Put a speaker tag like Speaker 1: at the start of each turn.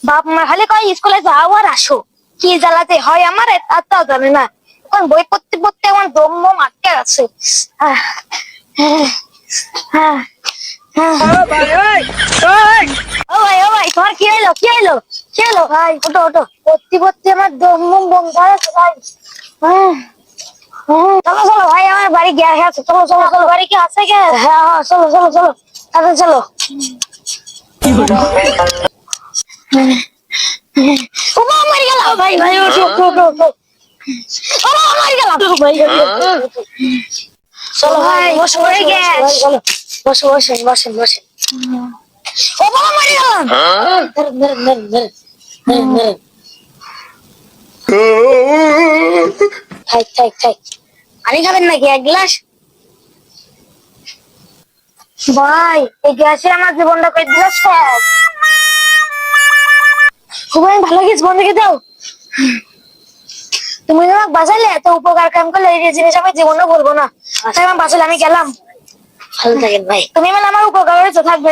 Speaker 1: বাপ মা খালি কয় স্কুলে যাও আর আসো, কি জ্বালাতে হয় আমার তা জানে না। এখন বই পড়তে পড়তে আমার দম আটকে আছে। ও ভাই তোমার কি হইলো কি হইলো কি হইলো? ভাই ওটো ওটো, পড়তে পড়তে আমার দম বন্ধ আছে ভাই। চলো চলো ভাই, আমার বাড়ি গ্যাস আছে, চলো চলো চলো। বাড়ি কি আছে গ্যাস? হ্যাঁ চলো চলো চলো, তাড়াতাড়ি চলো। ওমা মরে গেল ভাই, ভাই ওঠো ওঠো ওঠো ওঠো। ওমা মরে গেল ভাই। চলো ভাই বসো হয়ে গ্যাস, চলো বসো বসেন বসেন বসেন। ও বাবা মরে গেলাম। থাক থাক থাক, পানি খাবেন নাকি এক গ্লাস? ভাই এই গ্যাসে আমার জীবনটা কই দিল শেষ। খুবই ভালো গেছ, বন্ধ করে দাও। তুমি আমাকে বাঁচালে, এত উপকার কাম করলে, এই জিনিস আমি জীবনে বলবো না। আচ্ছা আমার বাঁচালে, আমি গেলাম। ভালো থাকেন ভাই, তুমি মানে আমার উপকার করেছো, থাকবে।